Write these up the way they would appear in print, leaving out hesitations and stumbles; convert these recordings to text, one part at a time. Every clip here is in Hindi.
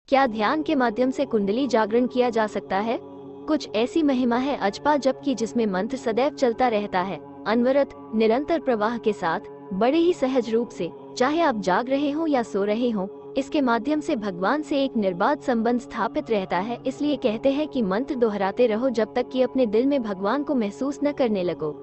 क्या ध्यान के माध्यम से कुंडली जागरण किया जा सकता है? कुछ ऐसी महिमा है अजपा जप की जिसमें मंत्र सदैव चलता रहता है, अनवरत निरंतर प्रवाह के साथ, बड़े ही सहज रूप से, चाहे आप जाग रहे हो या सो रहे हो। इसके माध्यम से भगवान से एक निर्बाध संबंध स्थापित रहता है। इसलिए कहते हैं कि मंत्र दोहराते रहो जब तक कि अपने दिल में भगवान को महसूस न करने लगो।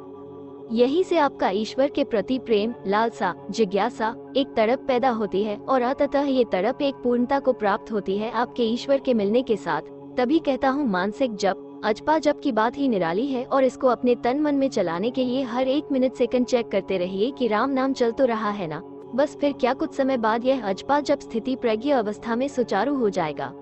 यहीं से आपका ईश्वर के प्रति प्रेम, लालसा, जिज्ञासा, एक तड़प पैदा होती है और अंततः ये तड़प एक पूर्णता को प्राप्त होती है आपके ईश्वर के मिलने के साथ। तभी कहता हूँ मानसिक जप, अजपा जप की बात ही निराली है और इसको अपने तन मन में चलाने के लिए हर एक मिनट सेकंड चेक करते रहिए कि राम नाम चल तो रहा है ना। बस फिर क्या कुछ समय बाद यह अजपा जप स्थिति प्रज्ञ अवस्था में सुचारू हो जाएगा।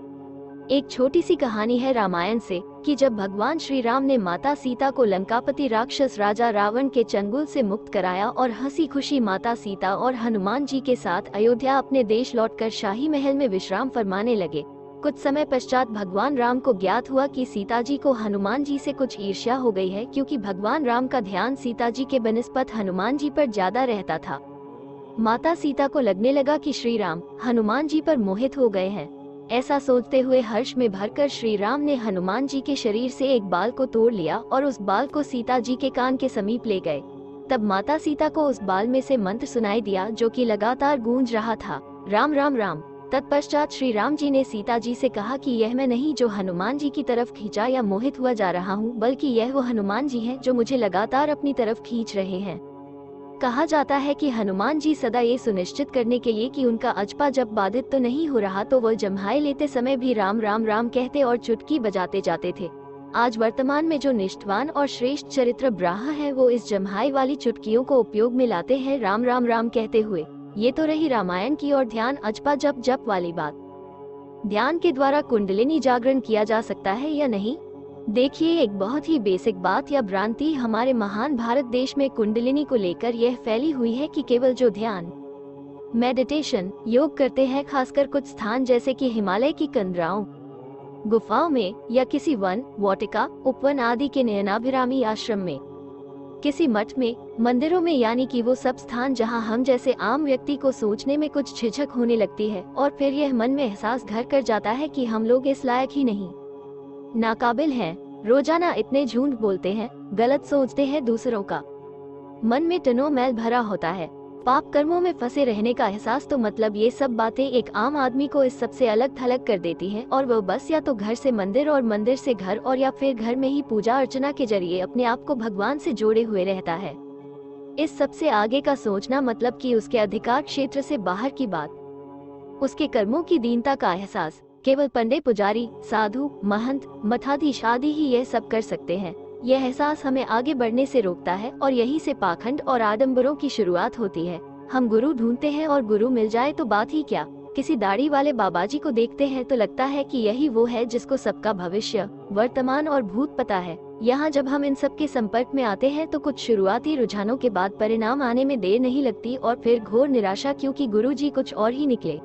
एक छोटी सी कहानी है रामायण से कि जब भगवान श्री राम ने माता सीता को लंकापति राक्षस राजा रावण के चंगुल से मुक्त कराया और हंसी खुशी माता सीता और हनुमान जी के साथ अयोध्या अपने देश लौटकर शाही महल में विश्राम फरमाने लगे। कुछ समय पश्चात भगवान राम को ज्ञात हुआ कि सीता जी को हनुमान जी से कुछ ईर्ष्या हो गई है, क्योंकि भगवान राम का ध्यान सीता जी के बनिस्पत हनुमान जी पर ज्यादा रहता था। माता सीता को लगने लगा कि श्री राम हनुमान जी पर मोहित हो गए हैं। ऐसा सोचते हुए हर्ष में भरकर श्री राम ने हनुमान जी के शरीर से एक बाल को तोड़ लिया और उस बाल को सीता जी के कान के समीप ले गए। तब माता सीता को उस बाल में से मंत्र सुनाई दिया जो कि लगातार गूंज रहा था, राम राम राम। तत्पश्चात श्री राम जी ने सीता जी से कहा कि यह मैं नहीं जो हनुमान जी की तरफ खींचा या मोहित हुआ जा रहा हूँ, बल्कि यह वो हनुमान जी हैं जो मुझे लगातार अपनी तरफ खींच रहे हैं। कहा जाता है कि हनुमान जी सदा ये सुनिश्चित करने के लिए कि उनका अजपा जप बाधित तो नहीं हो रहा, तो वह जम्हाई लेते समय भी राम राम राम कहते और चुटकी बजाते जाते थे। आज वर्तमान में जो निष्ठावान और श्रेष्ठ चरित्र ब्राह्म है वो इस जम्हाई वाली चुटकियों को उपयोग में लाते हैं राम राम राम कहते हुए। ये तो रही रामायण की और ध्यान अजपा जप वाली बात। ध्यान के द्वारा कुंडलिनी जागरण किया जा सकता है या नहीं? देखिए, एक बहुत ही बेसिक बात या भ्रांति हमारे महान भारत देश में कुंडलिनी को लेकर यह फैली हुई है कि केवल जो ध्यान, मेडिटेशन, योग करते हैं, खासकर कुछ स्थान जैसे कि हिमालय की कंदराओं, गुफाओं में या किसी वन, वाटिका, उपवन आदि के नयनाभिरामी आश्रम में, किसी मठ में, मंदिरों में, यानी कि वो सब स्थान जहां हम जैसे आम व्यक्ति को सोचने में कुछ झिझक होने लगती है और फिर यह मन में एहसास घर कर जाता है कि हम लोग इस लायक ही नहीं, नाकाबिल हैं, रोजाना इतने झूठ बोलते हैं, गलत सोचते हैं दूसरों का, मन में टनों मैल भरा होता है, पाप कर्मों में फंसे रहने का एहसास। तो मतलब ये सब बातें एक आम आदमी को इस सबसे अलग थलग कर देती हैं और वह बस या तो घर से मंदिर और मंदिर से घर और या फिर घर में ही पूजा अर्चना के जरिए अपने आप को भगवान से जोड़े हुए रहता है। इस सबसे आगे का सोचना मतलब कि उसके अधिकार क्षेत्र से बाहर की बात, उसके कर्मों की दीनता का एहसास केवल पंडित, पुजारी, साधु, महंत, मठाधीश आदि ही यह सब कर सकते हैं। यह एहसास हमें आगे बढ़ने से रोकता है और यहीं से पाखंड और आडंबरों की शुरुआत होती है। हम गुरु ढूंढते हैं और गुरु मिल जाए तो बात ही क्या। किसी दाढ़ी वाले बाबा जी को देखते हैं तो लगता है कि यही वो है जिसको सबका भविष्य, वर्तमान और भूत पता है। यहाँ जब हम इन सब के संपर्क में आते हैं तो कुछ शुरुआती रुझानों के बाद परिणाम आने में देर नहीं लगती और फिर घोर निराशा, क्योंकि गुरु जी कुछ और ही निकले।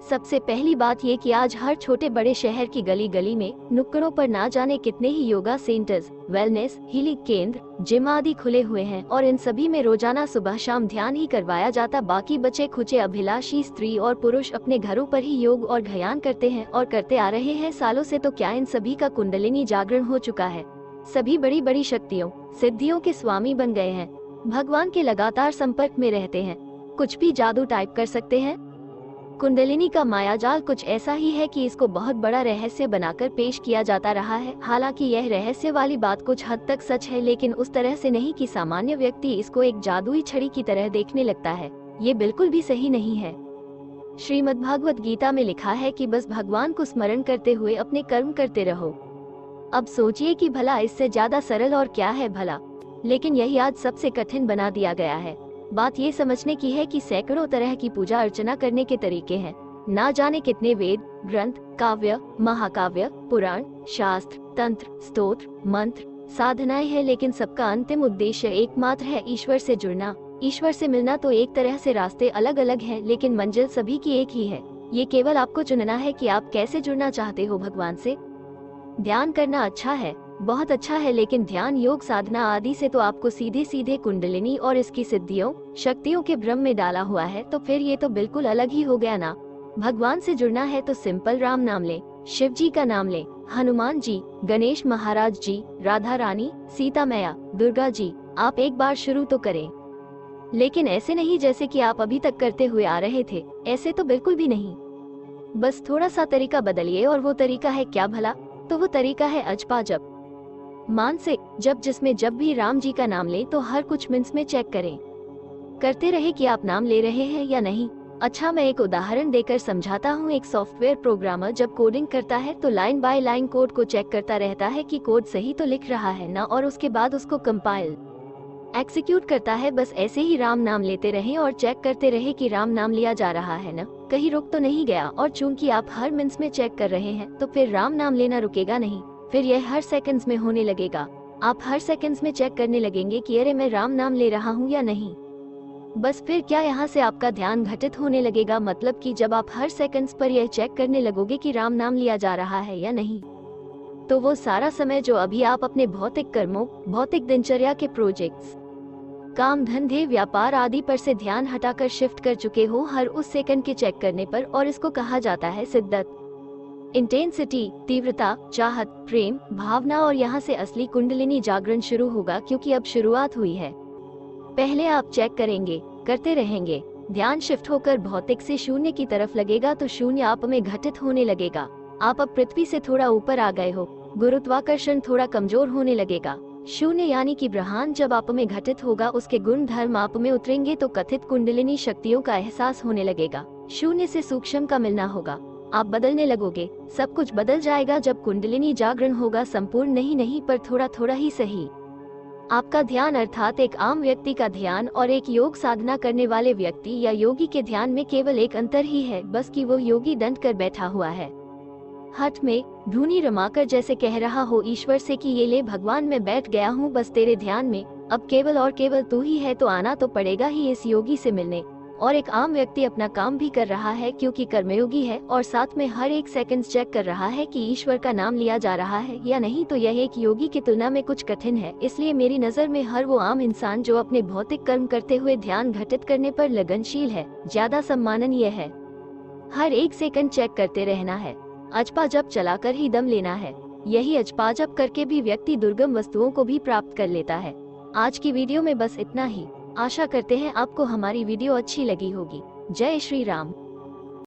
सबसे पहली बात ये कि आज हर छोटे बड़े शहर की गली गली में, नुक्कड़ों पर ना जाने कितने ही योगा सेंटर्स, वेलनेस, हीलिंग केंद्र, जिम आदि खुले हुए हैं और इन सभी में रोजाना सुबह शाम ध्यान ही करवाया जाता। बाकी बचे खुचे अभिलाषी स्त्री और पुरुष अपने घरों पर ही योग और ध्यान करते हैं और करते आ रहे हैं सालों से। तो क्या इन सभी का कुंडलिनी जागरण हो चुका है? सभी बड़ी बड़ी शक्तियों, सिद्धियों के स्वामी बन गए हैं, भगवान के लगातार संपर्क में रहते हैं, कुछ भी जादू टाइप कर सकते हैं। कुंडलिनी का मायाजाल कुछ ऐसा ही है कि इसको बहुत बड़ा रहस्य बनाकर पेश किया जाता रहा है। हालांकि यह रहस्य वाली बात कुछ हद तक सच है, लेकिन उस तरह से नहीं कि सामान्य व्यक्ति इसको एक जादुई छड़ी की तरह देखने लगता है। ये बिल्कुल भी सही नहीं है। श्रीमद्भागवत गीता में लिखा है कि बस भगवान को स्मरण करते हुए अपने कर्म करते रहो। अब सोचिए कि भला इससे ज्यादा सरल और क्या है भला। लेकिन यही आज सबसे कठिन बना दिया गया है। बात ये समझने की है कि सैकड़ों तरह की पूजा अर्चना करने के तरीके हैं। ना जाने कितने वेद, ग्रंथ, काव्य, महाकाव्य, पुराण, शास्त्र, तंत्र, स्तोत्र, मंत्र, साधनाएं हैं, लेकिन सबका अंतिम उद्देश्य एकमात्र है, ईश्वर से जुड़ना। ईश्वर से मिलना तो एक तरह से रास्ते अलग अलग हैं, लेकिन मंजिल सभी की एक ही है। ये केवल आपको चुनना है कि आप कैसे जुड़ना चाहते हो भगवान से। ध्यान करना अच्छा है, बहुत अच्छा है, लेकिन ध्यान, योग, साधना आदि से तो आपको सीधे सीधे कुंडलिनी और इसकी सिद्धियों, शक्तियों के भ्रम में डाला हुआ है। तो फिर ये तो बिल्कुल अलग ही हो गया ना। भगवान से जुड़ना है तो सिंपल राम नाम ले, शिव जी का नाम ले, हनुमान जी, गणेश महाराज जी, राधा रानी, सीता मैया, दुर्गा जी। आप एक बार शुरू तो करें, लेकिन ऐसे नहीं जैसे कि आप अभी तक करते हुए आ रहे थे। ऐसे तो बिल्कुल भी नहीं। बस थोड़ा सा तरीका बदलिए। और वो तरीका है क्या भला? तो वो तरीका है अजपा जप, मानसिक जप, जिसमें जब भी राम जी का नाम ले तो हर कुछ मिनट्स में चेक करें, करते रहे कि आप नाम ले रहे हैं या नहीं। अच्छा, मैं एक उदाहरण देकर समझाता हूँ। एक सॉफ्टवेयर प्रोग्रामर जब कोडिंग करता है तो लाइन बाय लाइन कोड को चेक करता रहता है कि कोड सही तो लिख रहा है ना, और उसके बाद उसको कंपाइल एक्सिक्यूट करता है। बस ऐसे ही राम नाम लेते रहे और चेक करते रहे कि राम नाम लिया जा रहा है ना, कहीं रुक तो नहीं गया। और चूंकि आप हर मिनट्स में चेक कर रहे हैं तो फिर राम नाम लेना रुकेगा नहीं, फिर यह हर सेकंड्स में होने लगेगा। आप हर सेकंड्स में चेक करने लगेंगे कि अरे मैं राम नाम ले रहा हूँ या नहीं। बस फिर क्या यहाँ से आपका ध्यान घटित होने लगेगा, मतलब कि जब आप हर सेकंड्स पर यह चेक करने लगोगे कि राम नाम लिया जा रहा है या नहीं, तो वो सारा समय जो अभी आप अपने भौतिक कर्मों, भौतिक दिनचर्या के प्रोजेक्ट्स, काम धंधे, व्यापार आदि पर से ध्यान हटाकर शिफ्ट कर चुके हो हर उस सेकंड के चेक करने पर। और इसको कहा जाता है शिद्दत, इंटेंसिटी, तीव्रता, चाहत, प्रेम, भावना। और यहाँ से असली कुंडलिनी जागरण शुरू होगा, क्योंकि अब शुरुआत हुई है। पहले आप चेक करेंगे, करते रहेंगे, ध्यान शिफ्ट होकर भौतिक से शून्य की तरफ लगेगा तो शून्य आप में घटित होने लगेगा। आप अब पृथ्वी से थोड़ा ऊपर आ गए हो, गुरुत्वाकर्षण थोड़ा कमजोर होने लगेगा। शून्य यानी कि ब्रह्मांड जब आप में घटित होगा, उसके गुण धर्म आप में उतरेंगे तो कथित कुंडलिनी शक्तियों का एहसास होने लगेगा। शून्य से सूक्ष्म का मिलना होगा, आप बदलने लगोगे, सब कुछ बदल जाएगा जब कुंडलिनी जागरण होगा। संपूर्ण नहीं पर थोड़ा थोड़ा ही सही। आपका ध्यान अर्थात एक आम व्यक्ति का ध्यान और एक योग साधना करने वाले व्यक्ति या योगी के ध्यान में केवल एक अंतर ही है, बस कि वो योगी दंड कर बैठा हुआ है, हठ में धुनी रमाकर जैसे कह रहा हो ईश्वर से कि ये ले भगवान, मैं बैठ गया हूँ बस तेरे ध्यान में, अब केवल और केवल तू ही है। तो आना तो पड़ेगा ही इस योगी से मिलने। और एक आम व्यक्ति अपना काम भी कर रहा है क्योंकि कर्मयोगी है, और साथ में हर एक सेकंड चेक कर रहा है कि ईश्वर का नाम लिया जा रहा है या नहीं। तो यह एक योगी की तुलना में कुछ कठिन है। इसलिए मेरी नजर में हर वो आम इंसान जो अपने भौतिक कर्म करते हुए ध्यान घटित करने पर लगनशील है, ज्यादा सम्माननीय है। हर एक सेकंड चेक करते रहना है, अजपा जप चलाकर ही दम लेना है। यही अजपा जप करके भी व्यक्ति दुर्गम वस्तुओं को भी प्राप्त कर लेता है। आज की वीडियो में बस इतना ही। आशा करते हैं आपको हमारी वीडियो अच्छी लगी होगी। जय श्री राम।